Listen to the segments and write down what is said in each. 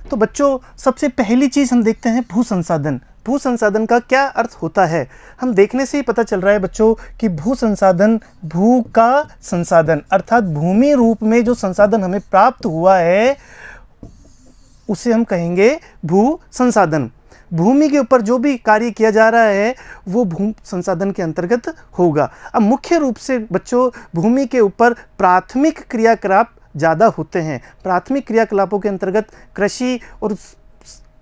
तो बच्चों सबसे पहली चीज़ हम देखते हैं भू संसाधन। भू संसाधन का क्या अर्थ होता है? हम देखने से ही पता चल रहा है बच्चों कि भू संसाधन, भू का संसाधन अर्थात भूमि रूप में जो संसाधन हमें प्राप्त हुआ है उसे हम कहेंगे भू संसाधन। भूमि के ऊपर जो भी कार्य किया जा रहा है वो भू संसाधन के अंतर्गत होगा। अब मुख्य रूप से बच्चों भूमि के ऊपर प्राथमिक क्रियाकलाप ज़्यादा होते हैं। प्राथमिक क्रियाकलापों के अंतर्गत कृषि और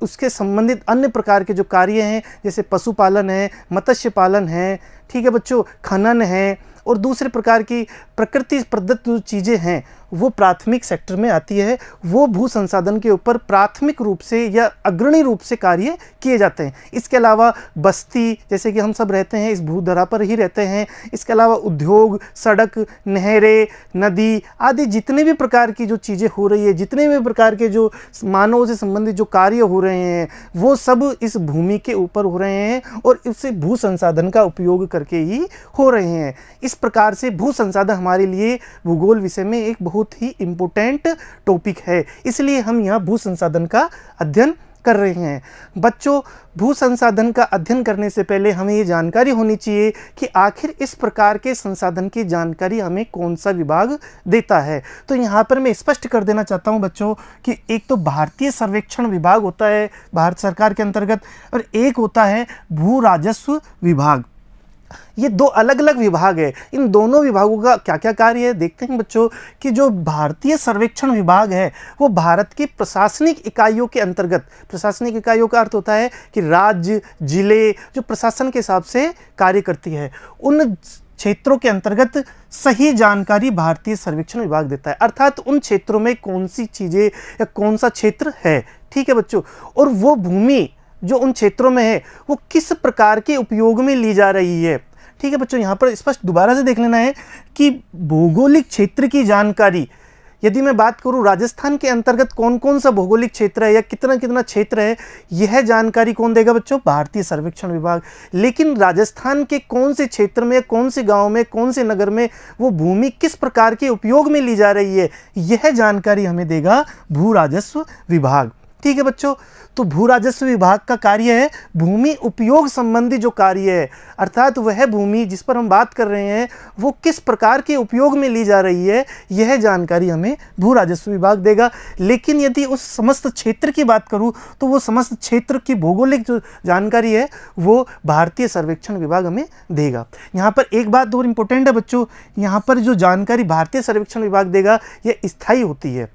उसके संबंधित अन्य प्रकार के जो कार्य हैं, जैसे पशुपालन है, मत्स्य पालन है, ठीक है बच्चों, खनन है और दूसरे प्रकार की प्रकृति प्रदत्त जो चीज़ें हैं वो प्राथमिक सेक्टर में आती है। वो भू संसाधन के ऊपर प्राथमिक रूप से या अग्रणी रूप से कार्य किए जाते हैं। इसके अलावा बस्ती, जैसे कि हम सब रहते हैं इस भूधरा पर ही रहते हैं, इसके अलावा उद्योग, सड़क, नहरें, नदी आदि जितने भी प्रकार की जो चीज़ें हो रही है, जितने भी प्रकार के जो मानव से संबंधित जो कार्य हो रहे हैं वो सब इस भूमि के ऊपर हो रहे हैं और इससे भू संसाधन का उपयोग करके ही हो रहे हैं। इस प्रकार से भू संसाधन हमारे लिए भूगोल विषय में एक बहुत ही इम्पोर्टेंट टॉपिक है, इसलिए हम यहाँ भू संसाधन का अध्ययन कर रहे हैं। बच्चों भू संसाधन का अध्ययन करने से पहले हमें ये जानकारी होनी चाहिए कि आखिर इस प्रकार के संसाधन की जानकारी हमें कौन सा विभाग देता है। तो यहाँ पर मैं स्पष्ट कर देना चाहता हूँ बच्चों कि एक तो भारतीय सर्वेक्षण विभाग होता है भारत सरकार के अंतर्गत और एक होता है भू राजस्व विभाग। ये दो अलग अलग विभाग है। इन दोनों विभागों का क्या क्या कार्य है देखते हैं बच्चों कि जो भारतीय सर्वेक्षण विभाग है वो भारत की प्रशासनिक इकाइयों के अंतर्गत, प्रशासनिक इकाइयों का अर्थ होता है कि राज्य, जिले जो प्रशासन के हिसाब से कार्य करती है, उन क्षेत्रों के अंतर्गत सही जानकारी भारतीय सर्वेक्षण विभाग देता है। अर्थात उन क्षेत्रों में कौन सी चीज़ें या कौन सा क्षेत्र है, ठीक है बच्चों, और वो भूमि जो उन क्षेत्रों में है वो किस प्रकार के उपयोग में ली जा रही है। ठीक है बच्चों, यहाँ पर स्पष्ट दोबारा से देख लेना है कि भौगोलिक क्षेत्र की जानकारी, यदि मैं बात करूँ राजस्थान के अंतर्गत कौन कौन सा भौगोलिक क्षेत्र है या कितना कितना क्षेत्र है, यह जानकारी कौन देगा बच्चों? भारतीय सर्वेक्षण विभाग। लेकिन राजस्थान के कौन से क्षेत्र में, कौन से गांव में, कौन से नगर में वो भूमि किस प्रकार के उपयोग में ली जा रही है, यह जानकारी हमें देगा भू राजस्व विभाग। ठीक है बच्चों, तो भू राजस्व विभाग का कार्य है भूमि उपयोग संबंधी जो कार्य है, अर्थात वह भूमि जिस पर हम बात कर रहे हैं वो किस प्रकार के उपयोग में ली जा रही है, यह जानकारी हमें भू राजस्व विभाग देगा। लेकिन यदि उस समस्त क्षेत्र की बात करूं तो वो समस्त क्षेत्र की भौगोलिक जो जानकारी है वो भारतीय सर्वेक्षण विभाग हमें देगा। यहाँ पर एक बात और इम्पोर्टेंट है बच्चों, यहाँ पर जो जानकारी भारतीय सर्वेक्षण विभाग देगा यह स्थायी होती है।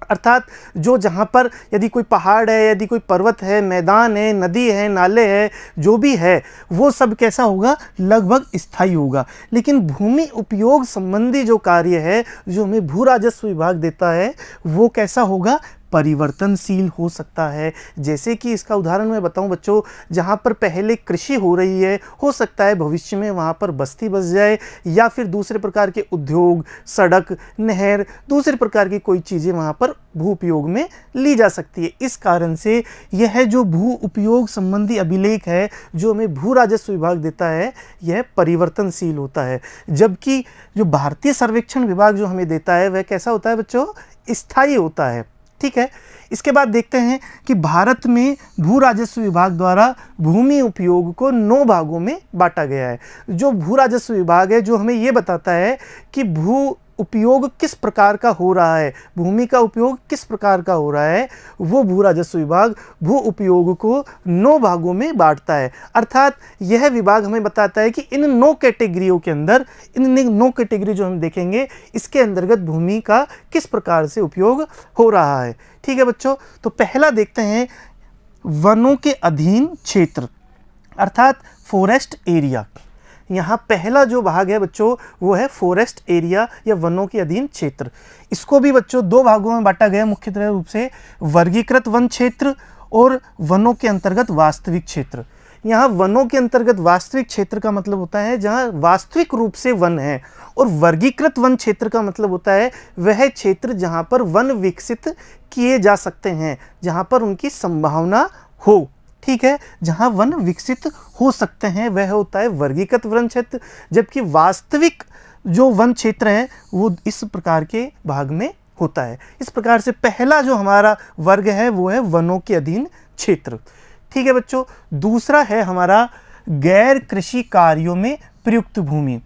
अर्थात जो जहाँ पर यदि कोई पहाड़ है, यदि कोई पर्वत है, मैदान है, नदी है, नाले है, जो भी है वो सब कैसा होगा? लगभग स्थायी होगा। लेकिन भूमि उपयोग संबंधी जो कार्य है जो हमें भू राजस्व विभाग देता है वो कैसा होगा? परिवर्तनशील हो सकता है। जैसे कि इसका उदाहरण मैं बताऊं बच्चों, जहां पर पहले कृषि हो रही है, हो सकता है भविष्य में वहां पर बस्ती बस जाए या फिर दूसरे प्रकार के उद्योग, सड़क, नहर, दूसरे प्रकार की कोई चीज़ें वहां पर भू उपयोग में ली जा सकती है। इस कारण से यह जो भू उपयोग संबंधी अभिलेख है जो हमें भू राजस्व विभाग देता है यह परिवर्तनशील होता है, जबकि जो भारतीय सर्वेक्षण विभाग जो हमें देता है वह कैसा होता है बच्चों? स्थायी होता है। ठीक है, इसके बाद देखते हैं कि भारत में भू राजस्व विभाग द्वारा भूमि उपयोग को 9 भागों में बांटा गया है। जो भू राजस्व विभाग है जो हमें ये बताता है कि भू उपयोग किस प्रकार का हो रहा है, भूमि का उपयोग किस प्रकार का हो रहा है, वो भू राजस्व विभाग भू उपयोग को 9 भागों में बांटता है। अर्थात यह विभाग हमें बताता है कि इन 9 कैटेगरियों के अंदर, इन 9 कैटेगरी जो हम देखेंगे इसके अंतर्गत भूमि का किस प्रकार से उपयोग हो रहा है। ठीक है बच्चों, तो पहला देखते हैं वनों के अधीन क्षेत्र अर्थात फॉरेस्ट एरिया। यहाँ पहला जो भाग है बच्चों वो है फॉरेस्ट एरिया या वनों के अधीन क्षेत्र। इसको भी बच्चों 2 भागों में बांटा गया मुख्यतः रूप से, वर्गीकृत वन क्षेत्र और वनों के अंतर्गत वास्तविक क्षेत्र। यहाँ वनों के अंतर्गत वास्तविक क्षेत्र का मतलब होता है जहाँ वास्तविक रूप से वन है, और वर्गीकृत वन क्षेत्र का मतलब होता है वह क्षेत्र जहाँ पर वन विकसित किए जा सकते हैं, जहाँ पर उनकी संभावना हो। ठीक है, जहाँ वन विकसित हो सकते हैं वह होता है वर्गीकृत वन क्षेत्र, जबकि वास्तविक जो वन क्षेत्र है वो इस प्रकार के भाग में होता है। इस प्रकार से पहला जो हमारा वर्ग है वो है वनों के अधीन क्षेत्र। ठीक है बच्चों, दूसरा है हमारा गैर कृषि कार्यों में प्रयुक्त भूमि।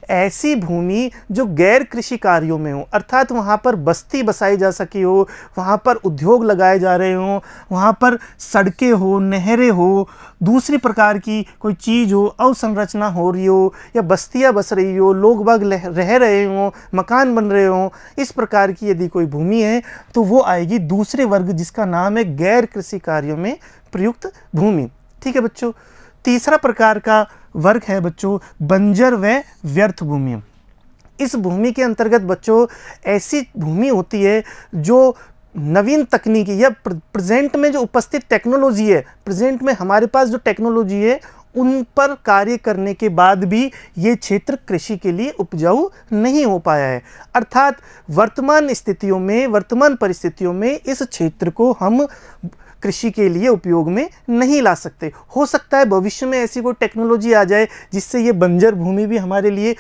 ऐसी भूमि जो गैर कृषि कार्यों में हो, अर्थात वहाँ पर बस्ती बसाई जा सकी हो, वहाँ पर उद्योग लगाए जा रहे हों, वहाँ पर सड़कें हो, नहरें हो, दूसरी प्रकार की कोई चीज़ हो, अवसंरचना हो रही हो, या बस्तियाँ बस रही हो, लोग बाग रह रहे हों, मकान बन रहे हों, इस प्रकार की यदि कोई भूमि है तो वो आएगी दूसरे वर्ग, जिसका नाम है गैर कृषि कार्यों में प्रयुक्त भूमि। ठीक है बच्चों, तीसरा प्रकार का वर्ग है बच्चों बंजर व व्यर्थ भूमि। इस भूमि के अंतर्गत बच्चों ऐसी भूमि होती है जो नवीन तकनीकी या प्रेजेंट में जो उपस्थित टेक्नोलॉजी है, प्रेजेंट में हमारे पास जो टेक्नोलॉजी है उन पर कार्य करने के बाद भी ये क्षेत्र कृषि के लिए उपजाऊ नहीं हो पाया है। अर्थात वर्तमान स्थितियों में, वर्तमान परिस्थितियों में इस क्षेत्र को हम कृषि के लिए उपयोग में नहीं ला सकते। हो सकता है भविष्य में ऐसी कोई टेक्नोलॉजी आ जाए जिससे ये बंजर भूमि भी हमारे लिए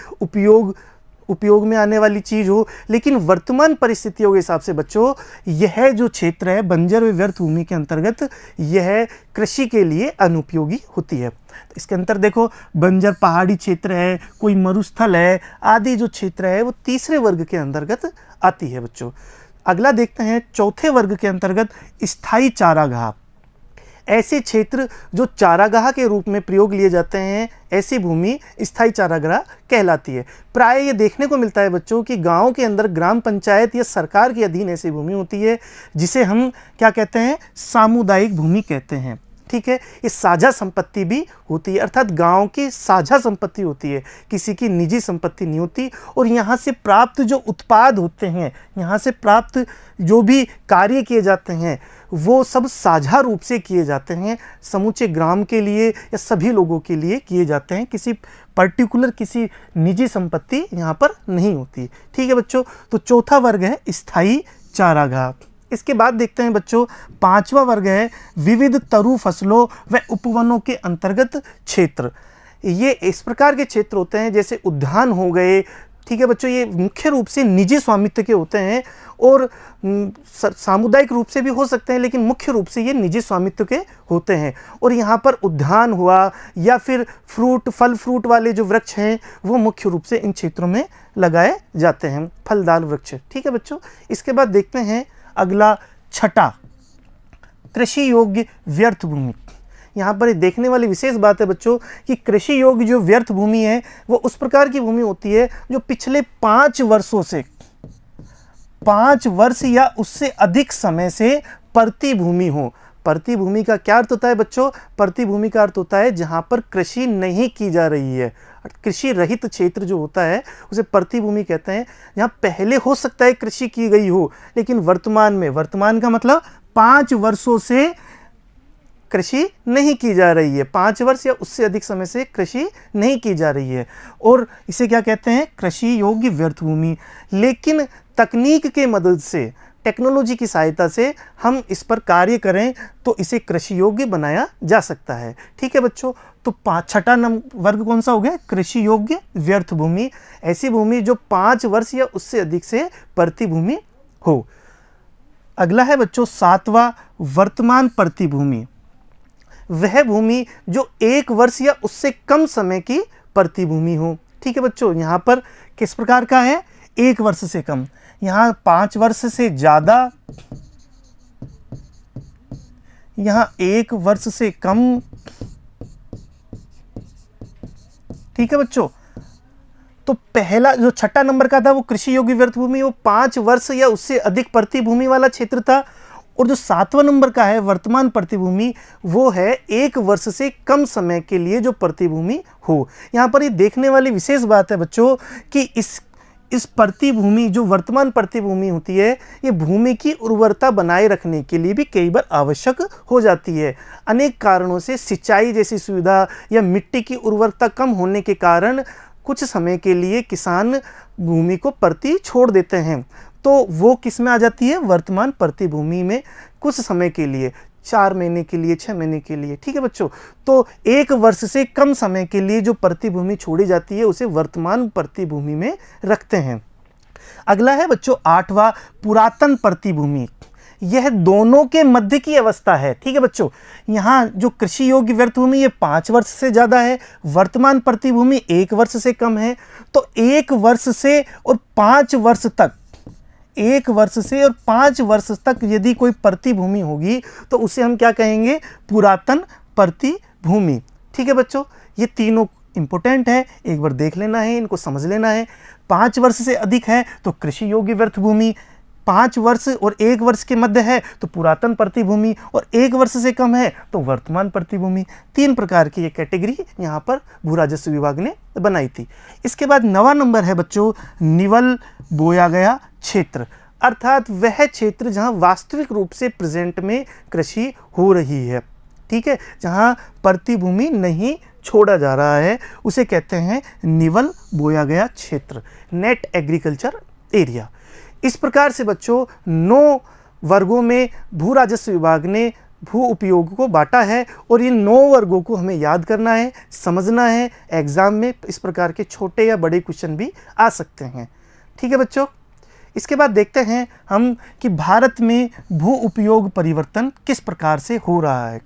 उपयोग में आने वाली चीज़ हो, लेकिन वर्तमान परिस्थितियों के हिसाब से बच्चों यह जो क्षेत्र है बंजर व व्यर्थ भूमि के अंतर्गत यह कृषि के लिए अनुपयोगी होती है। तो इसके अंतर देखो, बंजर पहाड़ी क्षेत्र है, कोई मरुस्थल है आदि जो क्षेत्र है वो तीसरे वर्ग के अंतर्गत आती है बच्चों। अगला देखते हैं चौथे वर्ग के अंतर्गत स्थायी चारागाह। ऐसे क्षेत्र जो चारागाह के रूप में प्रयोग लिए जाते हैं, ऐसी भूमि स्थायी चारागाह कहलाती है। प्राय ये देखने को मिलता है बच्चों कि गांव के अंदर ग्राम पंचायत या सरकार के अधीन ऐसी भूमि होती है जिसे हम क्या कहते हैं, सामुदायिक भूमि कहते हैं। ठीक है, ये साझा संपत्ति भी होती है, अर्थात गांव की साझा संपत्ति होती है, किसी की निजी संपत्ति नहीं होती। और यहाँ से प्राप्त जो उत्पाद होते हैं, यहाँ से प्राप्त जो भी कार्य किए जाते हैं वो सब साझा रूप से किए जाते हैं, समूचे ग्राम के लिए या सभी लोगों के लिए किए जाते हैं, किसी पर्टिकुलर किसी निजी संपत्ति यहाँ पर नहीं होती। ठीक है बच्चों, तो चौथा वर्ग है स्थायी चारागाह। इसके बाद देखते हैं बच्चों पांचवा वर्ग है विविध तरु फसलों व उपवनों के अंतर्गत क्षेत्र। ये इस प्रकार के क्षेत्र होते हैं जैसे उद्यान हो गए। ठीक है बच्चों, ये मुख्य रूप से निजी स्वामित्व के होते हैं और सामुदायिक रूप से भी हो सकते हैं, लेकिन मुख्य रूप से ये निजी स्वामित्व के होते हैं। और यहाँ पर उद्यान हुआ या फिर फल फ्रूट वाले जो वृक्ष हैं वो मुख्य रूप से इन क्षेत्रों में लगाए जाते हैं, फलदार वृक्ष। ठीक है बच्चों, इसके बाद देखते हैं अगला छठा कृषि योग्य व्यर्थ भूमि। यहाँ पर देखने वाली विशेष बात है बच्चों कि कृषि योग्य जो व्यर्थ भूमि है वो उस प्रकार की भूमि होती है जो पिछले 5 वर्षों से 5 वर्ष या उससे अधिक समय से परती भूमि हो। परती भूमि का क्या अर्थ होता है बच्चों? परती भूमि का अर्थ होता है जहाँ पर कृषि नहीं की जा रही है, कृषि रहित क्षेत्र जो होता है उसे परती भूमि कहते हैं। जहाँ पहले हो सकता है कृषि की गई हो लेकिन वर्तमान में, वर्तमान का मतलब 5 वर्षों से कृषि नहीं की जा रही है, 5 वर्ष या उससे अधिक समय से कृषि नहीं की जा रही है और इसे क्या कहते हैं? कृषि योग्य व्यर्थ भूमि। लेकिन तकनीक के मदद से, टेक्नोलॉजी की सहायता से हम इस पर कार्य करें तो इसे कृषि योग्य बनाया जा सकता है। ठीक है बच्चों, तो छठा वर्ग कौन सा हो गया? कृषि योग्य व्यर्थ भूमि। ऐसी भूमि जो 5 वर्ष या उससे अधिक से परती भूमि हो। अगला है बच्चों 7वां वर्तमान परती भूमि। वह भूमि जो 1 वर्ष या उससे कम समय की परती भूमि हो। ठीक है बच्चों, यहाँ पर किस प्रकार का है? 1 वर्ष से कम। यहाँ 5 वर्ष से ज़्यादा, यहाँ 1 वर्ष से कम। ठीक है बच्चों, तो पहला जो छठा नंबर का था वो कृषि योग्य व्यर्थ भूमि, वो 5 वर्ष या उससे अधिक परती भूमि वाला क्षेत्र था। और जो 7वां नंबर का है वर्तमान परती भूमि, वो है 1 वर्ष से कम समय के लिए जो परती भूमि हो। यहाँ पर ये देखने वाली विशेष बात है बच्चों कि इस परती भूमि जो वर्तमान परती भूमि होती है, ये भूमि की उर्वरता बनाए रखने के लिए भी कई बार आवश्यक हो जाती है। अनेक कारणों से सिंचाई जैसी सुविधा या मिट्टी की उर्वरता कम होने के कारण कुछ समय के लिए किसान भूमि को परती छोड़ देते हैं, तो वो किस में आ जाती है? वर्तमान परती भूमि में कुछ समय के लिए, 4 महीने के लिए, 6 महीने के लिए। ठीक है बच्चों, तो 1 वर्ष से कम समय के लिए जो परती भूमि छोड़ी जाती है उसे वर्तमान परती भूमि में रखते हैं। अगला है बच्चों 8वां पुरातन प्रतिभूमि। यह दोनों के मध्य की अवस्था है। ठीक है बच्चों, यहाँ जो कृषि योग्य व्यर्थ भूमि ये 5 वर्ष से ज़्यादा है, वर्तमान प्रतिभूमि 1 वर्ष से कम है। तो 1 वर्ष से और 5 वर्ष तक, 1 वर्ष से और 5 वर्ष तक यदि कोई प्रतिभूमि होगी तो उसे हम क्या कहेंगे? पुरातन प्रतिभूमि। ठीक है बच्चों, ये तीनों इंपॉर्टेंट है, एक बार देख लेना है, इनको समझ लेना है। 5 वर्ष से अधिक है तो कृषि योग्य व्यर्थ भूमि, 5 वर्ष और 1 वर्ष के मध्य है तो पुरातन प्रतिभूमि, और 1 वर्ष से कम है तो वर्तमान प्रतिभूमि। 3 प्रकार की ये कैटेगरी यहाँ पर भू राजस्व विभाग ने बनाई थी। इसके बाद 9वां नंबर है बच्चों निवल बोया गया क्षेत्र, अर्थात वह क्षेत्र जहाँ वास्तविक रूप से प्रेजेंट में कृषि हो रही है। ठीक है, जहाँ प्रतिभूमि नहीं छोड़ा जा रहा है उसे कहते हैं निवल बोया गया क्षेत्र, नेट एग्रीकल्चर एरिया। इस प्रकार से बच्चों 9 वर्गों में भू राजस्व विभाग ने भू उपयोग को बांटा है, और ये 9 वर्गों को हमें याद करना है, समझना है। एग्जाम में इस प्रकार के छोटे या बड़े क्वेश्चन भी आ सकते हैं। ठीक है बच्चों, इसके बाद देखते हैं हम कि भारत में भू उपयोग परिवर्तन किस प्रकार से हो रहा है।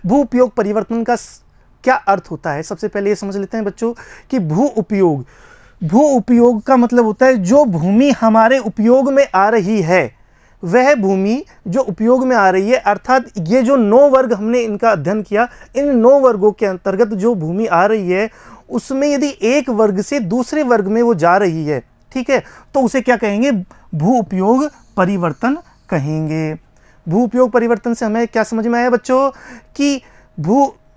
भू उपयोग परिवर्तन का क्या अर्थ होता है? सबसे पहले ये समझ लेते हैं बच्चों कि भू उपयोग का मतलब होता है जो भूमि हमारे उपयोग में आ रही है, वह भूमि जो उपयोग में आ रही है, अर्थात ये जो 9 वर्ग हमने इनका अध्ययन किया, इन 9 वर्गों के अंतर्गत जो भूमि आ रही है उसमें यदि एक वर्ग से दूसरे वर्ग में वो जा रही है, ठीक है, तो उसे क्या कहेंगे? भू उपयोग परिवर्तन कहेंगे। भू उपयोग परिवर्तन से हमें क्या समझ में आया बच्चों कि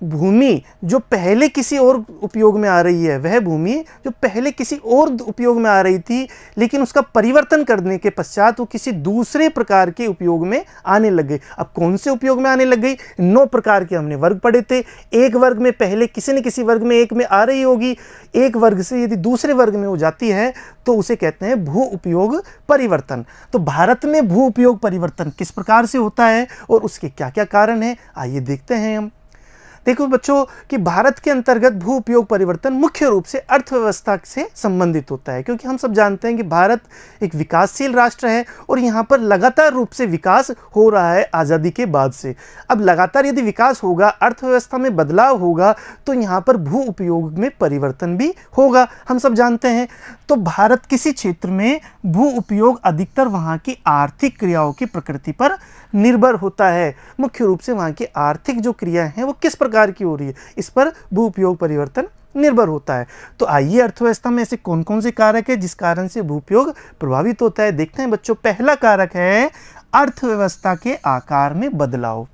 भूमि जो पहले किसी और उपयोग में आ रही है, वह भूमि जो पहले किसी और उपयोग में आ रही थी, लेकिन उसका परिवर्तन करने के पश्चात वो किसी दूसरे प्रकार के उपयोग में आने लग गई। अब कौन से उपयोग में आने लग गई? 9 प्रकार के हमने वर्ग पढ़े थे। एक वर्ग में पहले किसी न किसी वर्ग में एक में आ रही होगी, एक वर्ग से यदि दूसरे वर्ग में हो जाती है तो उसे कहते हैं भू उपयोग परिवर्तन। तो भारत में भू उपयोग परिवर्तन किस प्रकार से होता है और उसके क्या क्या कारण हैं, आइए देखते हैं हम। देखो बच्चों कि भारत के अंतर्गत भू उपयोग परिवर्तन मुख्य रूप से अर्थव्यवस्था से संबंधित होता है, क्योंकि हम सब जानते हैं कि भारत एक विकासशील राष्ट्र है और यहाँ पर लगातार रूप से विकास हो रहा है आज़ादी के बाद से। अब लगातार यदि विकास होगा, अर्थव्यवस्था में बदलाव होगा, तो यहाँ पर भू उपयोग में परिवर्तन भी होगा, हम सब जानते हैं। तो भारत किसी क्षेत्र में भू उपयोग अधिकतर वहाँ की आर्थिक क्रियाओं की प्रकृति पर निर्भर होता है। मुख्य रूप से वहाँ की आर्थिक जो क्रियाएं हैं वो किस प्रकार की हो रही है, इस पर भू उपयोग परिवर्तन निर्भर होता है। तो आइए अर्थव्यवस्था में ऐसे कौन कौन से कारक है जिस कारण से भू उपयोग प्रभावित होता है, देखते हैं बच्चों। पहला कारक है अर्थव्यवस्था के आकार में बदलाव।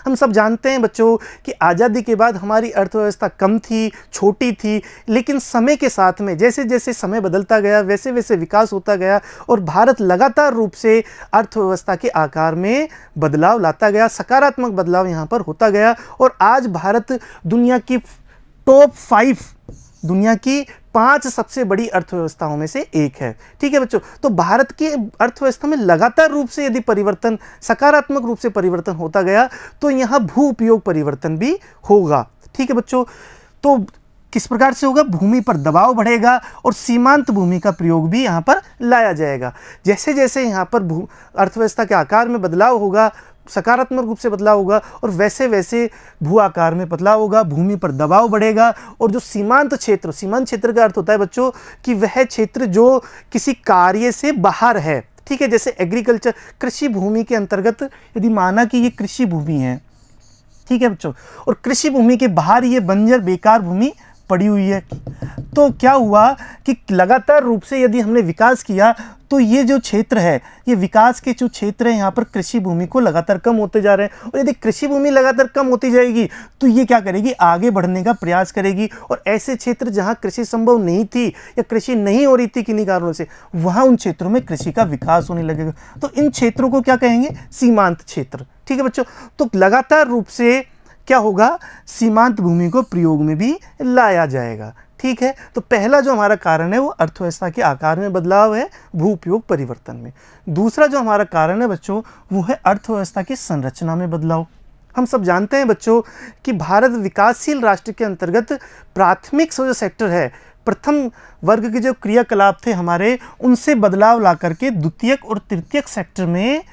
हम सब जानते हैं बच्चों कि आज़ादी के बाद हमारी अर्थव्यवस्था कम थी, छोटी थी, लेकिन समय के साथ में जैसे जैसे समय बदलता गया वैसे वैसे विकास होता गया और भारत लगातार रूप से अर्थव्यवस्था के आकार में बदलाव लाता गया, सकारात्मक बदलाव यहाँ पर होता गया। और आज भारत दुनिया की टॉप 5, दुनिया की 5 सबसे बड़ी अर्थव्यवस्थाओं में से एक है। ठीक है बच्चों, तो भारत की अर्थव्यवस्था में लगातार रूप से यदि परिवर्तन, सकारात्मक रूप से परिवर्तन होता गया तो यहाँ भू उपयोग परिवर्तन भी होगा। ठीक है बच्चों, तो किस प्रकार से होगा? भूमि पर दबाव बढ़ेगा और सीमांत भूमि का प्रयोग भी यहाँ पर लाया जाएगा। जैसे जैसे यहाँ पर अर्थव्यवस्था के आकार में बदलाव होगा, सकारात्मक रूप से बदलाव होगा, और वैसे वैसे भू आकार में बदलाव होगा, भूमि पर दबाव बढ़ेगा। और जो सीमांत क्षेत्र का अर्थ होता है बच्चों कि वह क्षेत्र जो किसी कार्य से बाहर है। ठीक है, जैसे एग्रीकल्चर, कृषि भूमि के अंतर्गत यदि माना कि ये कृषि भूमि है, ठीक है बच्चों, और कृषि भूमि के बाहर ये बंजर बेकार भूमि पड़ी हुई है, तो क्या हुआ कि लगातार रूप से यदि हमने विकास किया तो ये जो क्षेत्र है, ये विकास के जो क्षेत्र है, यहाँ पर कृषि भूमि को लगातार कम होते जा रहे हैं। और यदि कृषि भूमि लगातार कम होती जाएगी तो ये क्या करेगी? आगे बढ़ने का प्रयास करेगी। और ऐसे क्षेत्र जहाँ कृषि संभव नहीं थी या कृषि नहीं हो रही थी किन्हीं कारणों से, वहाँ उन क्षेत्रों में कृषि का विकास होने लगेगा। तो इन क्षेत्रों को क्या कहेंगे? सीमांत क्षेत्र। ठीक है बच्चों, तो लगातार रूप से क्या होगा? सीमांत भूमि को प्रयोग में भी लाया जाएगा। ठीक है, तो पहला जो हमारा कारण है वो अर्थव्यवस्था के आकार में बदलाव है, भू उपयोग परिवर्तन में। दूसरा जो हमारा कारण है बच्चों वो है अर्थव्यवस्था की संरचना में बदलाव। हम सब जानते हैं बच्चों कि भारत विकासशील राष्ट्र के अंतर्गत प्राथमिक जो सेक्टर है, प्रथम वर्ग के जो क्रियाकलाप थे हमारे, उनसे बदलाव ला करके द्वितीयक और तृतीयक सेक्टर में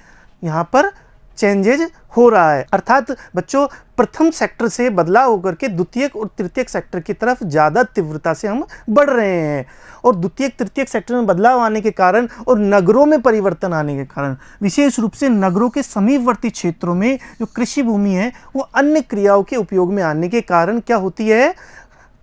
यहाँ पर चेंजेज हो रहा है। अर्थात बच्चों प्रथम सेक्टर से बदलाव होकर के द्वितीयक और तृतीयक सेक्टर की तरफ ज़्यादा तीव्रता से हम बढ़ रहे हैं। और द्वितीयक तृतीयक सेक्टर में बदलाव आने के कारण और नगरों में परिवर्तन आने के कारण, विशेष रूप से नगरों के समीपवर्ती क्षेत्रों में जो कृषि भूमि है वो अन्य क्रियाओं के उपयोग में आने के कारण क्या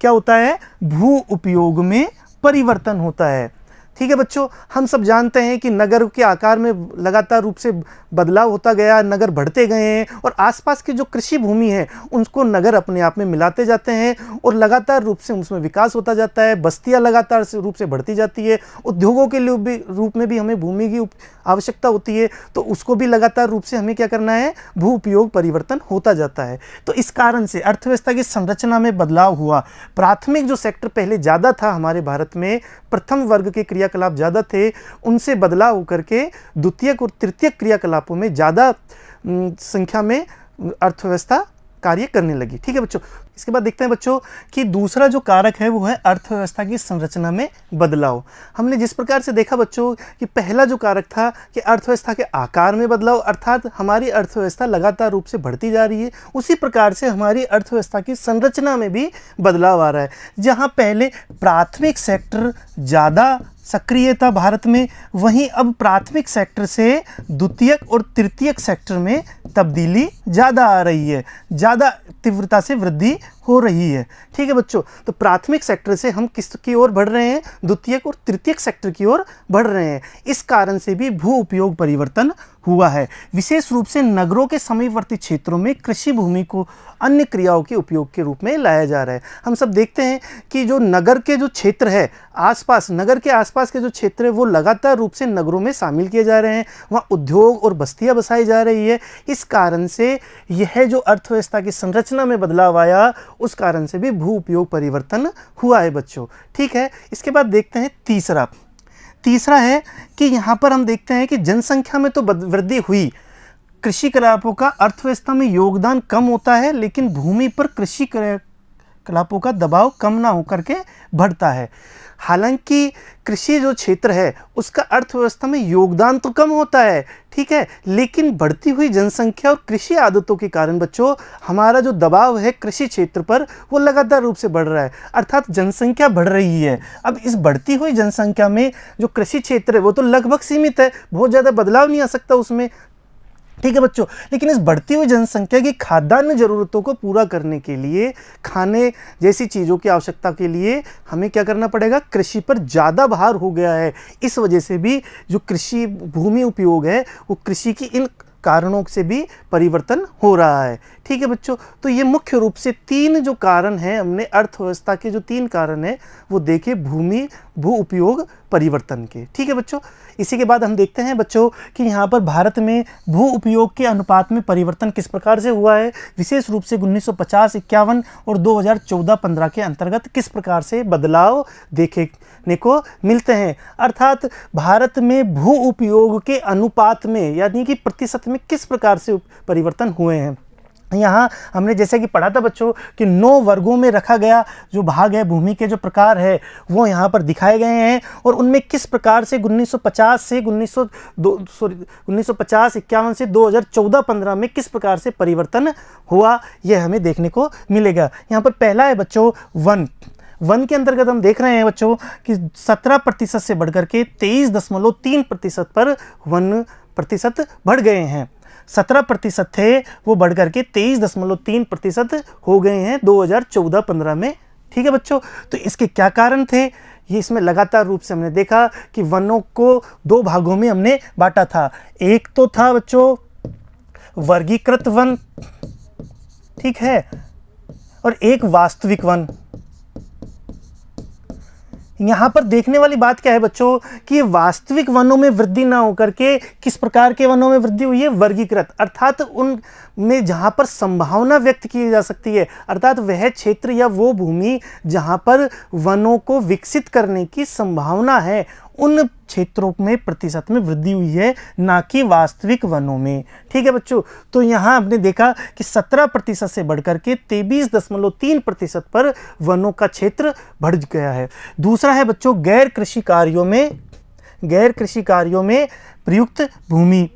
होता है, भू उपयोग में परिवर्तन होता है। ठीक है बच्चों, हम सब जानते हैं कि नगर के आकार में लगातार रूप से बदलाव होता गया, नगर बढ़ते गए हैं और आसपास की जो कृषि भूमि है उनको नगर अपने आप में मिलाते जाते हैं और लगातार रूप से उसमें विकास होता जाता है, बस्तियां लगातार रूप से बढ़ती जाती है, उद्योगों के रूप में भी हमें भूमि की आवश्यकता होती है, तो उसको भी लगातार रूप से हमें क्या करना है, भू उपयोग परिवर्तन होता जाता है। तो इस कारण से अर्थव्यवस्था की संरचना में बदलाव हुआ। प्राथमिक जो सेक्टर पहले ज़्यादा था हमारे भारत में, प्रथम वर्ग के क्रियाकलाप ज़्यादा थे, उनसे बदलाव होकर के द्वितीयक और तृतीयक क्रियाकलापों में ज़्यादा संख्या में अर्थव्यवस्था कार्य करने लगी। ठीक है बच्चों, इसके बाद देखते हैं बच्चों कि दूसरा जो कारक है वो है अर्थव्यवस्था की संरचना में बदलाव। हमने जिस प्रकार से देखा बच्चों कि पहला जो कारक था कि अर्थव्यवस्था के आकार में बदलाव, अर्थात हमारी अर्थव्यवस्था लगातार रूप से बढ़ती जा रही है, उसी प्रकार से हमारी अर्थव्यवस्था की संरचना में भी बदलाव आ रहा है। जहाँ पहले प्राथमिक सेक्टर ज़्यादा सक्रिय था भारत में, वहीं अब प्राथमिक सेक्टर से द्वितीयक और तृतीयक सेक्टर में तब्दीली ज़्यादा आ रही है, ज़्यादा तीव्रता से वृद्धि हो रही है। ठीक है बच्चों, तो प्राथमिक सेक्टर से हम किस की ओर बढ़ रहे हैं, द्वितीयक और तृतीयक सेक्टर की ओर बढ़ रहे हैं। इस कारण से भी भू उपयोग परिवर्तन हुआ है। विशेष रूप से नगरों के समीपवर्ती क्षेत्रों में कृषि भूमि को अन्य क्रियाओं के उपयोग के रूप में लाया जा रहा है। हम सब देखते हैं कि जो नगर के जो क्षेत्र है आसपास, नगर के आसपास के जो क्षेत्र है वो लगातार रूप से नगरों में शामिल किए जा रहे हैं, वहाँ उद्योग और बस्तियाँ बसाई जा रही है। इस कारण से यह जो अर्थव्यवस्था की संरचना में बदलाव आया, उस कारण से भी भू उपयोग परिवर्तन हुआ है बच्चों। ठीक है, इसके बाद देखते हैं तीसरा है कि यहाँ पर हम देखते हैं कि जनसंख्या में तो वृद्धि हुई, कृषि क्रियाकलापों का अर्थव्यवस्था में योगदान कम होता है, लेकिन भूमि पर कृषि क्रियाकलापों का दबाव कम ना होकर के बढ़ता है। हालांकि कृषि जो क्षेत्र है उसका अर्थव्यवस्था में योगदान तो कम होता है, ठीक है, लेकिन बढ़ती हुई जनसंख्या और कृषि आदतों के कारण बच्चों हमारा जो दबाव है कृषि क्षेत्र पर वो लगातार रूप से बढ़ रहा है, अर्थात जनसंख्या बढ़ रही है। अब इस बढ़ती हुई जनसंख्या में जो कृषि क्षेत्र है वो तो लगभग सीमित है, बहुत ज़्यादा बदलाव नहीं आ सकता उसमें। ठीक है बच्चों, लेकिन इस बढ़ती हुई जनसंख्या की खाद्यान्न ज़रूरतों को पूरा करने के लिए, खाने जैसी चीज़ों की आवश्यकता के लिए हमें क्या करना पड़ेगा, कृषि पर ज़्यादा भार हो गया है। इस वजह से भी जो कृषि भूमि उपयोग है वो कृषि की इन कारणों से भी परिवर्तन हो रहा है। ठीक है बच्चों, तो ये मुख्य रूप से तीन जो कारण हैं, हमने अर्थव्यवस्था के जो तीन कारण हैं वो देखे भू उपयोग परिवर्तन के। ठीक है बच्चों, इसी के बाद हम देखते हैं बच्चों कि यहाँ पर भारत में भू उपयोग के अनुपात में परिवर्तन किस प्रकार से हुआ है, विशेष रूप से 1950-51 और 2014-15 के अंतर्गत किस प्रकार से बदलाव देखने को मिलते हैं। अर्थात भारत में भू उपयोग के अनुपात में यानी कि प्रतिशत में किस प्रकार से परिवर्तन हुए हैं। यहाँ हमने जैसे कि पढ़ा था बच्चों कि 9 वर्गों में रखा गया जो भाग है, भूमि के जो प्रकार है वो यहाँ पर दिखाए गए हैं और उनमें किस प्रकार से 1950-51 से 2014-15 में किस प्रकार से परिवर्तन हुआ, यह हमें देखने को मिलेगा। यहाँ पर पहला है बच्चों वन के अंतर्गत हम देख रहे हैं बच्चों कि 17% से बढ़कर के 23.3% पर वन प्रतिशत बढ़ गए हैं। 17% थे वो बढ़कर के 23.3% हो गए हैं 2014-15 में। ठीक है बच्चों, तो इसके क्या कारण थे, ये इसमें लगातार रूप से हमने देखा कि वनों को 2 भागों में हमने बांटा था। एक तो था बच्चों वर्गीकृत वन, ठीक है, और एक वास्तविक वन। यहाँ पर देखने वाली बात क्या है बच्चों कि वास्तविक वनों में वृद्धि ना होकर के किस प्रकार के वनों में वृद्धि हुई है, वर्गीकृत, अर्थात उन में जहाँ पर संभावना व्यक्त की जा सकती है, अर्थात वह क्षेत्र या वो भूमि जहाँ पर वनों को विकसित करने की संभावना है उन क्षेत्रों में प्रतिशत में वृद्धि हुई है, ना कि वास्तविक वनों में। ठीक है बच्चों, तो यहाँ हमने देखा कि 17% से बढ़कर के 23.3% पर वनों का क्षेत्र बढ़ गया है। दूसरा है बच्चों गैर कृषि कार्यों में प्रयुक्त भूमि।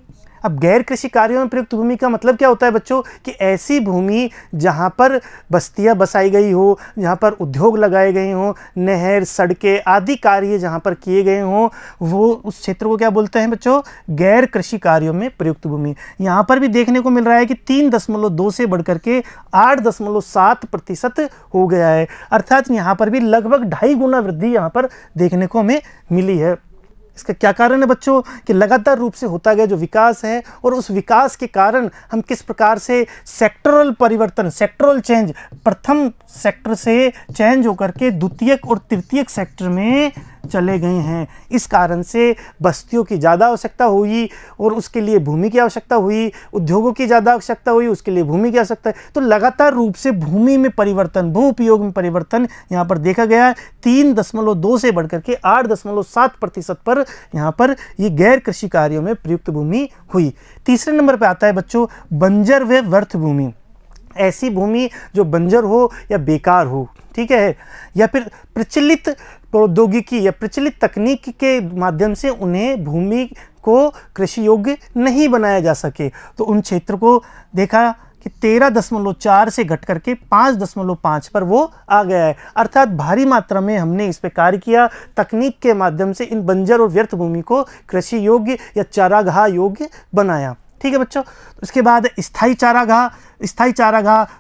अब गैर कृषि कार्यों में प्रयुक्त भूमि का मतलब क्या होता है बच्चों, कि ऐसी भूमि जहाँ पर बस्तियाँ बसाई गई हो, जहाँ पर उद्योग लगाए गए हों, नहर, सड़कें आदि कार्य जहाँ पर किए गए हों, वो उस क्षेत्र को क्या बोलते हैं बच्चों, गैर कृषि कार्यों में प्रयुक्त भूमि। यहाँ पर भी देखने को मिल रहा है कि 3.2 से बढ़कर के 8.7% हो गया है, अर्थात यहाँ पर भी लगभग 2.5 गुना वृद्धि यहाँ पर देखने को हमें मिली है। इसका क्या कारण है बच्चों, कि लगातार रूप से होता गया जो विकास है, और उस विकास के कारण हम किस प्रकार से सेक्टरल परिवर्तन, सेक्टरल चेंज, प्रथम सेक्टर से चेंज होकर के द्वितीयक और तृतीयक सेक्टर में चले गए हैं। इस कारण से बस्तियों की ज़्यादा आवश्यकता हुई और उसके लिए भूमि की आवश्यकता हुई, उद्योगों की ज़्यादा आवश्यकता हुई, उसके लिए भूमि की आवश्यकता है। तो लगातार रूप से भूमि में परिवर्तन, भू उपयोग में परिवर्तन यहाँ पर देखा गया। 3.2 से बढ़कर के 8.7% पर यहाँ पर ये गैर कृषि कार्यों में प्रयुक्त भूमि हुई। तीसरे नंबर पर आता है बच्चों बंजर व व्यर्थ भूमि। ऐसी भूमि जो बंजर हो या बेकार हो, ठीक है, या फिर प्रचलित प्रौद्योगिकी या प्रचलित तकनीक के माध्यम से उन्हें भूमि को कृषि योग्य नहीं बनाया जा सके, तो उन क्षेत्र को देखा कि 13.4 से घट करके 5.5 पर वो आ गया है। अर्थात भारी मात्रा में हमने इस पे कार्य किया, तकनीक के माध्यम से इन बंजर और व्यर्थ भूमि को कृषि योग्य या चारागाह योग्य बनाया। ठीक है बच्चों, इसके बाद स्थायी चारागाह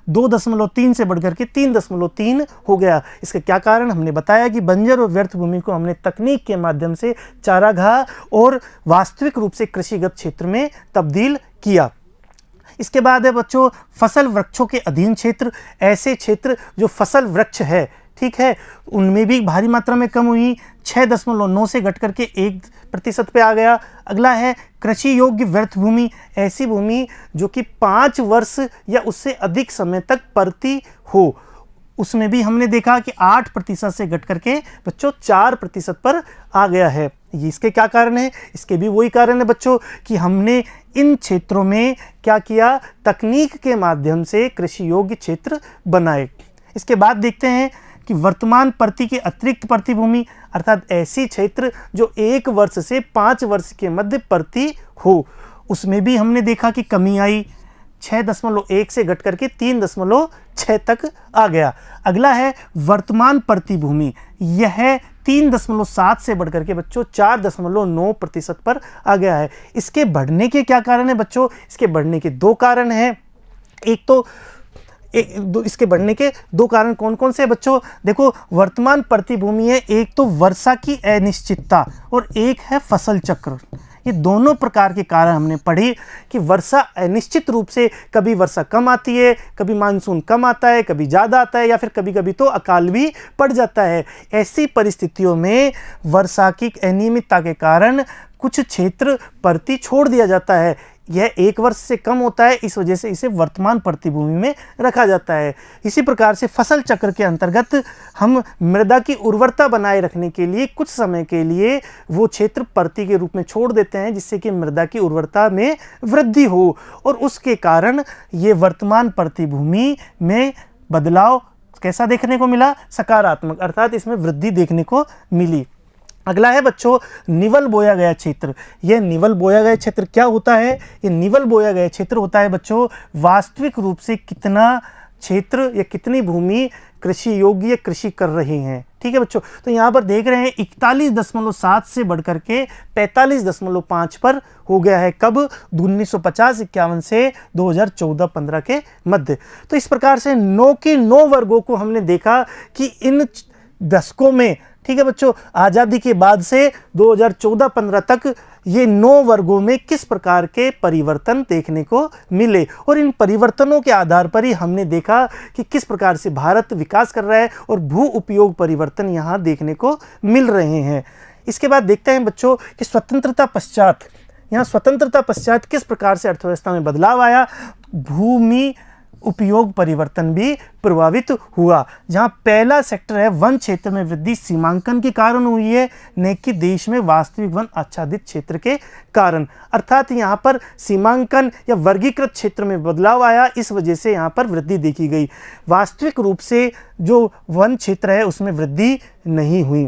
2.3 से बढ़कर के 3.3 हो गया। इसका क्या कारण, हमने बताया कि बंजर और व्यर्थ भूमि को हमने तकनीक के माध्यम से चारागाह और वास्तविक रूप से कृषिगत क्षेत्र में तब्दील किया। इसके बाद है बच्चों फसल वृक्षों के अधीन क्षेत्र। ऐसे क्षेत्र जो फसल वृक्ष है, ठीक है, उनमें भी भारी मात्रा में कम हुई, 6.9 से घट करके 1% पे आ गया। अगला है कृषि योग्य व्यर्थ भूमि। ऐसी भूमि जो कि 5 वर्ष या उससे अधिक समय तक पड़ती हो, उसमें भी हमने देखा कि 8% से घट करके बच्चों 4% पर आ गया है। ये इसके क्या कारण है, इसके भी वही कारण है बच्चों कि हमने इन क्षेत्रों में क्या किया, तकनीक के माध्यम से कृषि योग्य क्षेत्र बनाए। इसके बाद देखते हैं कि वर्तमान प्रति के अतिरिक्त प्रति भूमि, अर्थात ऐसी क्षेत्र जो 1 वर्ष से 5 वर्ष के मध्य प्रति हो, उसमें भी हमने देखा कि कमी आई, 6.1 से घट करके 3.6 तक आ गया। अगला है वर्तमान प्रति भूमि, यह 3.7 से बढ़कर के बच्चों 4.9% पर आ गया है। इसके बढ़ने के क्या कारण है बच्चों, इसके बढ़ने के 2 कारण हैं। इसके बढ़ने के 2 कारण कौन कौन से हैं बच्चों, देखो वर्तमान प्रति भूमि है, एक तो वर्षा की अनिश्चितता और एक है फसल चक्र। ये दोनों प्रकार के कारण हमने पढ़े कि वर्षा अनिश्चित रूप से, कभी वर्षा कम आती है, कभी मानसून कम आता है, कभी ज़्यादा आता है, या फिर कभी कभी तो अकाल भी पड़ जाता है। ऐसी परिस्थितियों में वर्षा की अनियमितता के कारण कुछ क्षेत्र परती छोड़ दिया जाता है। यह 1 वर्ष से कम होता है, इस वजह से इसे वर्तमान प्रतिभूमि में रखा जाता है। इसी प्रकार से फसल चक्र के अंतर्गत हम मृदा की उर्वरता बनाए रखने के लिए कुछ समय के लिए वो क्षेत्र परती के रूप में छोड़ देते हैं, जिससे कि मृदा की उर्वरता में वृद्धि हो, और उसके कारण ये वर्तमान प्रतिभूमि में बदलाव कैसा देखने को मिला, सकारात्मक, अर्थात इसमें वृद्धि देखने को मिली। अगला है बच्चों निवल बोया गया क्षेत्र। यह निवल बोया गया क्षेत्र क्या होता है, ये निवल बोया गया क्षेत्र होता है बच्चों वास्तविक रूप से कितना क्षेत्र या कितनी भूमि कृषि योग्य कृषि कर रहे हैं। ठीक है बच्चों, तो यहाँ पर देख रहे हैं 41.7 से बढ़कर के 45.5 पर हो गया है। कब, 1950-51 से 2014-15 के मध्य। तो इस प्रकार से 9 के 9 वर्गों को हमने देखा कि इन दशकों में, ठीक है बच्चों, आज़ादी के बाद से 2014-15 तक ये 9 वर्गों में किस प्रकार के परिवर्तन देखने को मिले, और इन परिवर्तनों के आधार पर ही हमने देखा कि किस प्रकार से भारत विकास कर रहा है और भू उपयोग परिवर्तन यहाँ देखने को मिल रहे हैं। इसके बाद देखते हैं बच्चों कि स्वतंत्रता पश्चात, यहाँ स्वतंत्रता पश्चात किस प्रकार से अर्थव्यवस्था में बदलाव आया। भूमि उपयोग परिवर्तन भी प्रभावित हुआ। जहां पहला सेक्टर है वन क्षेत्र में वृद्धि सीमांकन के कारण हुई है, न कि देश में वास्तविक वन आच्छादित क्षेत्र के कारण। अर्थात यहां पर सीमांकन या वर्गीकृत क्षेत्र में बदलाव आया, इस वजह से यहां पर वृद्धि देखी गई। वास्तविक रूप से जो वन क्षेत्र है उसमें वृद्धि नहीं हुई।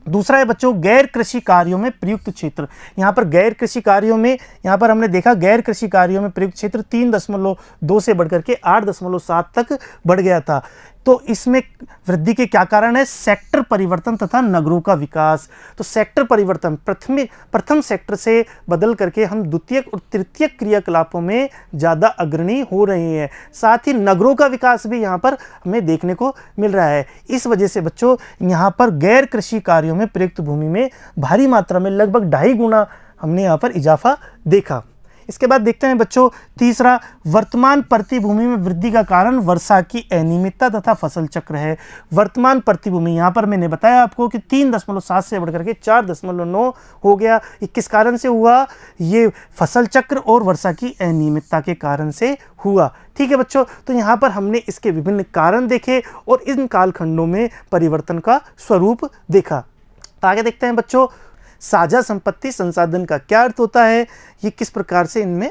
दूसरा है बच्चों गैर कृषि कार्यों में प्रयुक्त क्षेत्र। यहाँ पर गैर कृषि कार्यों में, यहाँ पर हमने देखा गैर कृषि कार्यों में प्रयुक्त क्षेत्र 3.2 से बढ़कर के 8.7 तक बढ़ गया था। तो इसमें वृद्धि के क्या कारण है? सेक्टर परिवर्तन तथा नगरों का विकास। तो सेक्टर परिवर्तन प्रथम सेक्टर से बदल करके हम द्वितीयक और तृतीयक क्रियाकलापों में ज़्यादा अग्रणी हो रहे हैं। साथ ही नगरों का विकास भी यहाँ पर हमें देखने को मिल रहा है। इस वजह से बच्चों यहाँ पर गैर कृषि कार्यों में प्रयुक्त भूमि में भारी मात्रा में लगभग 2.5 गुना हमने यहाँ पर इजाफा देखा। इसके बाद देखते हैं बच्चों तीसरा, वर्तमान प्रतिभूमि में वृद्धि का कारण वर्षा की अनियमितता तथा फसल चक्र है। वर्तमान प्रतिभूमि यहाँ पर मैंने बताया आपको कि 3.7 से बढ़कर के 4.9 हो गया। ये किस कारण से हुआ? ये फसल चक्र और वर्षा की अनियमितता के कारण से हुआ। ठीक है बच्चों, तो यहाँ पर हमने इसके विभिन्न कारण देखे और इन कालखंडों में परिवर्तन का स्वरूप देखा। आगे देखते हैं बच्चों साझा संपत्ति संसाधन का क्या अर्थ होता है, ये किस प्रकार से इनमें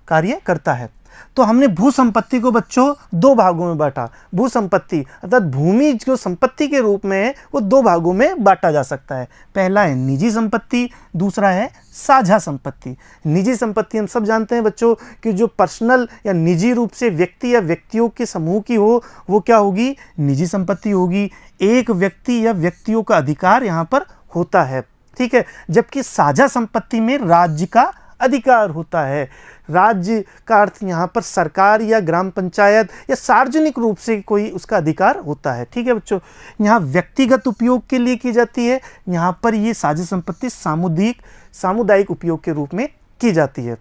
कार्य करता है। तो हमने भू संपत्ति को बच्चों 2 भागों में बांटा। भू संपत्ति अर्थात भूमि जो संपत्ति के रूप में है वो 2 भागों में बांटा जा सकता है। पहला है निजी संपत्ति, दूसरा है साझा संपत्ति। निजी संपत्ति हम सब जानते हैं बच्चों कि जो पर्सनल या निजी रूप से व्यक्ति या व्यक्तियों के समूह की हो वो क्या होगी? निजी संपत्ति होगी। एक व्यक्ति या व्यक्तियों का अधिकार यहाँ पर होता है। ठीक है, जबकि साझा संपत्ति में राज्य का अधिकार होता है। राज्य का अर्थ यहाँ पर सरकार या ग्राम पंचायत या सार्वजनिक रूप से कोई उसका अधिकार होता है। ठीक है बच्चों, यहाँ व्यक्तिगत उपयोग के लिए की जाती है, यहाँ पर ये साझा संपत्ति सामुदायिक उपयोग के रूप में की जाती है।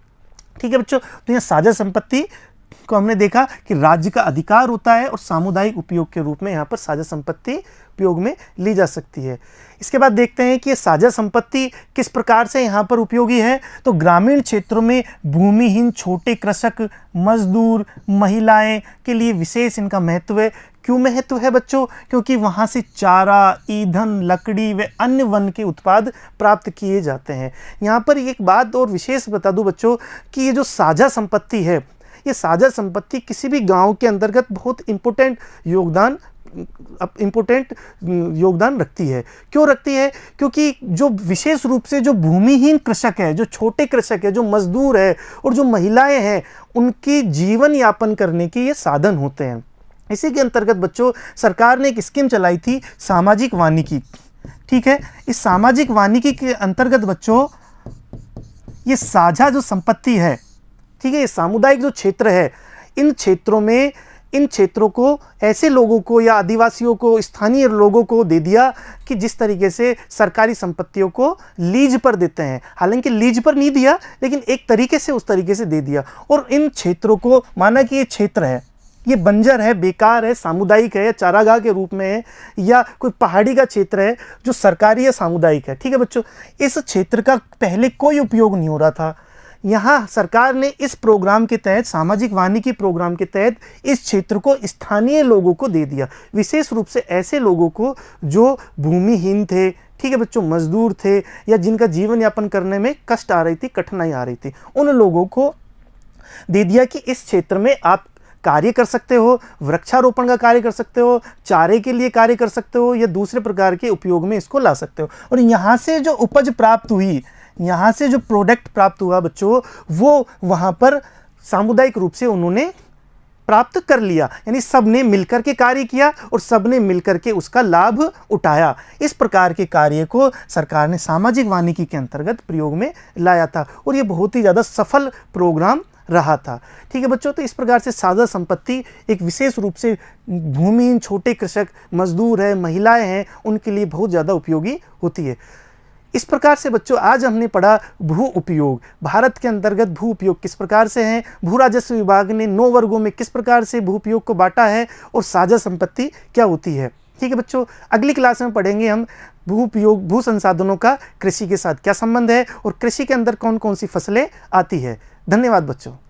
ठीक है बच्चों, तो यहाँ साझा संपत्ति को हमने देखा कि राज्य का अधिकार होता है और सामुदायिक उपयोग के रूप में यहाँ पर साझा संपत्ति उपयोग में ली जा सकती है। इसके बाद देखते हैं कि ये साझा संपत्ति किस प्रकार से यहाँ पर उपयोगी है। तो ग्रामीण क्षेत्रों में भूमिहीन छोटे कृषक, मजदूर, महिलाएं के लिए विशेष इनका महत्व है। क्यों महत्व है बच्चों? क्योंकि वहाँ से चारा, ईंधन, लकड़ी व अन्य वन के उत्पाद प्राप्त किए जाते हैं। यहाँ पर एक बात और विशेष बता दूं बच्चों कि ये जो साझा संपत्ति है, ये साझा संपत्ति किसी भी गांव के अंतर्गत बहुत इम्पोर्टेंट योगदान रखती है। क्यों रखती है? क्योंकि जो विशेष रूप से जो भूमिहीन कृषक है, जो छोटे कृषक है, जो मजदूर है और जो महिलाएं हैं, उनकी जीवन यापन करने के ये साधन होते हैं। इसी के अंतर्गत बच्चों सरकार ने एक स्कीम चलाई थी सामाजिक वानिकी। ठीक है, इस सामाजिक वानिकी के अंतर्गत बच्चों ये साझा जो संपत्ति है, ठीक है, ये सामुदायिक जो क्षेत्र है, इन क्षेत्रों को ऐसे लोगों को या आदिवासियों को, स्थानीय लोगों को दे दिया कि जिस तरीके से सरकारी संपत्तियों को लीज पर देते हैं। हालांकि लीज पर नहीं दिया, लेकिन एक तरीके से उस तरीके से दे दिया। और इन क्षेत्रों को माना कि ये क्षेत्र है, ये बंजर है, बेकार है, सामुदायिक है या चारागाह के रूप में है, या कोई पहाड़ी का क्षेत्र है जो सरकारी या सामुदायिक है। ठीक है बच्चों, इस क्षेत्र का पहले कोई उपयोग नहीं हो रहा था। यहाँ सरकार ने इस प्रोग्राम के तहत, सामाजिक वानिकी प्रोग्राम के तहत, इस क्षेत्र को स्थानीय लोगों को दे दिया, विशेष रूप से ऐसे लोगों को जो भूमिहीन थे, ठीक है बच्चों, मजदूर थे या जिनका जीवन यापन करने में कष्ट आ रही थी, कठिनाई आ रही थी, उन लोगों को दे दिया कि इस क्षेत्र में आप कार्य कर सकते हो, वृक्षारोपण का कार्य कर सकते हो, चारे के लिए कार्य कर सकते हो या दूसरे प्रकार के उपयोग में इसको ला सकते हो। और यहाँ से जो उपज प्राप्त हुई, यहाँ से जो प्रोडक्ट प्राप्त हुआ बच्चों, वो वहाँ पर सामुदायिक रूप से उन्होंने प्राप्त कर लिया। यानी सब ने मिलकर के कार्य किया और सब ने मिलकर के उसका लाभ उठाया। इस प्रकार के कार्य को सरकार ने सामाजिक वानिकी के अंतर्गत प्रयोग में लाया था और ये बहुत ही ज़्यादा सफल प्रोग्राम रहा था। ठीक है बच्चों, तो इस प्रकार से साझा संपत्ति एक विशेष रूप से भूमिहीन छोटे कृषक, मजदूर है, महिलाएं हैं, उनके लिए बहुत ज़्यादा उपयोगी होती है। इस प्रकार से बच्चों आज हमने पढ़ा भू उपयोग। भारत के अंतर्गत भू उपयोग किस प्रकार से हैं, भू राजस्व विभाग ने 9 वर्गों में किस प्रकार से भू उपयोग को बांटा है और साझा संपत्ति क्या होती है। ठीक है बच्चों, अगली क्लास में पढ़ेंगे हम भू उपयोग, भू संसाधनों का कृषि के साथ क्या संबंध है और कृषि के अंदर कौन कौन सी फसलें आती है। धन्यवाद बच्चों।